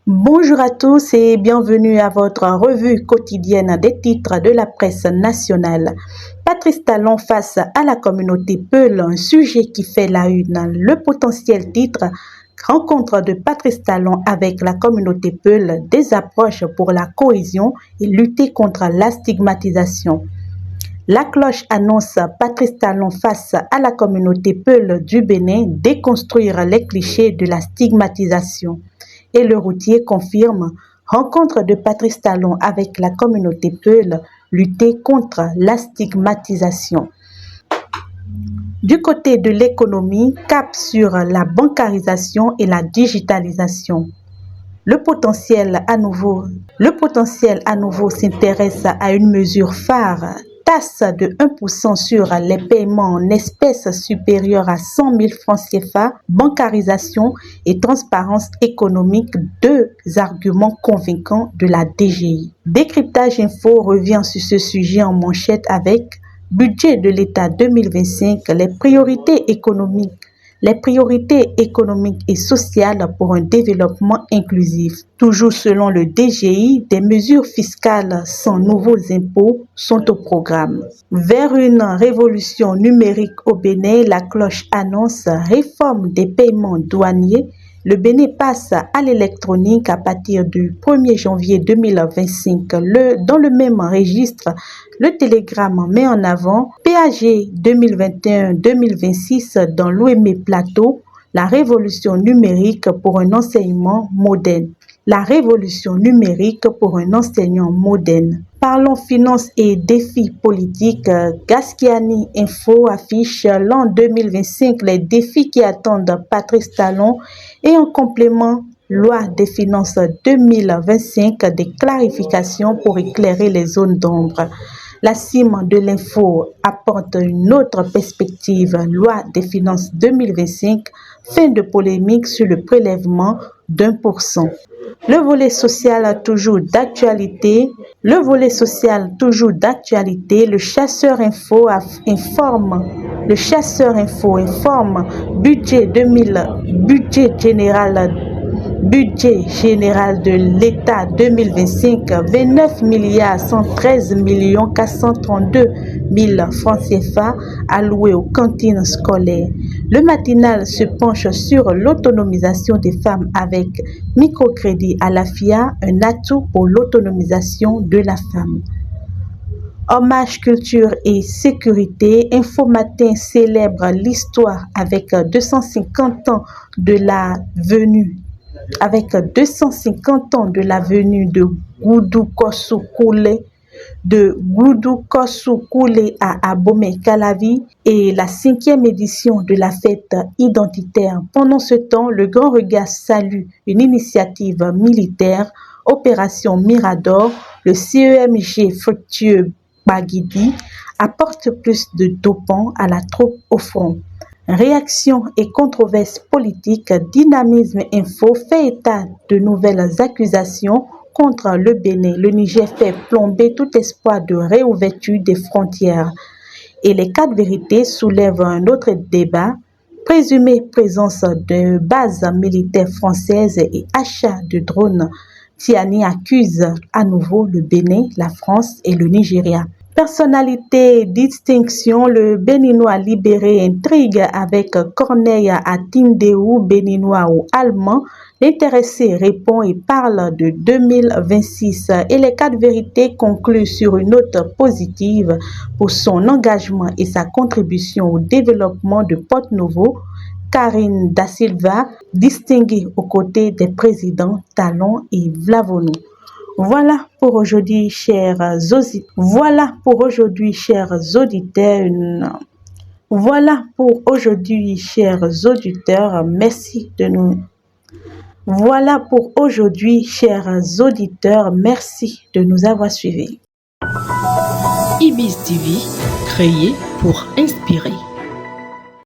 Bonjour à tous et bienvenue à votre revue quotidienne des titres de la presse nationale. Patrice Talon face à la communauté Peul, un sujet qui fait la une. Le potentiel titre rencontre de Patrice Talon avec la communauté Peul, des approches pour la cohésion et lutter contre la stigmatisation. La cloche annonce Patrice Talon face à la communauté Peul du Bénin, déconstruire les clichés de la stigmatisation. Et le routier confirme rencontre de Patrice Talon avec la communauté Peul, lutter contre la stigmatisation. Du côté de l'économie, cap sur la bancarisation et la digitalisation. Le potentiel à nouveau s'intéresse à une mesure phare, taxe de 1% sur les paiements en espèces supérieurs à 100 000 francs CFA, bancarisation et transparence économique, deux arguments convaincants de la DGI. Décryptage Info revient sur ce sujet en manchette avec budget de l'État 2025, les priorités économiques et sociales pour un développement inclusif. Toujours selon le DGI, des mesures fiscales sans nouveaux impôts sont au programme. Vers une révolution numérique au Bénin, la cloche annonce réforme des paiements douaniers. Le Bénin passe à l'électronique à partir du 1er janvier 2025. Dans le même registre, le Télégramme met en avant PAG 2021-2026 dans l'OME Plateau, la révolution numérique pour un enseignement moderne. La révolution numérique pour un enseignant moderne. Parlons finances et défis politiques. Gasquiani Info affiche l'an 2025 les défis qui attendent Patrice Talon et en complément, loi des finances 2025, des clarifications pour éclairer les zones d'ombre. La cime de l'info apporte une autre perspective. Loi des finances 2025, fin de polémique sur le prélèvement d'1%. Le volet social toujours d'actualité. Le chasseur info informe. Budget général de l'État 2025, 29 113 432 000 francs CFA alloués aux cantines scolaires. Le matinal se penche sur l'autonomisation des femmes avec microcrédit à la FIA, un atout pour l'autonomisation de la femme. Hommage, culture et sécurité. Info Matin célèbre l'histoire avec 250 ans de la venue de Goudou Kossou Koulé à Abomey-Calavi et la 5e édition de la fête identitaire. Pendant ce temps, le Grand Regard salue une initiative militaire, Opération Mirador. Le CEMG fructueux Baguidi apporte plus de dopants à la troupe au front. Réaction et controverses politiques. Dynamisme Info fait état de nouvelles accusations contre le Bénin. Le Niger fait plomber tout espoir de réouverture des frontières. Et les 4 vérités soulèvent un autre débat. Présumée présence de bases militaires françaises et achat de drones. Tiani accuse à nouveau le Bénin, la France et le Nigeria. Personnalité, distinction, le Béninois libéré intrigue avec Corneille à Tindéou, Béninois ou Allemand. L'intéressé répond et parle de 2026 et les 4 vérités concluent sur une note positive pour son engagement et sa contribution au développement de Porto-Novo. Karine Da Silva, distinguée aux côtés des présidents Talon et Vlavono. Voilà pour aujourd'hui, chers auditeurs. Merci de nous avoir suivis. Ibis TV, créé pour inspirer.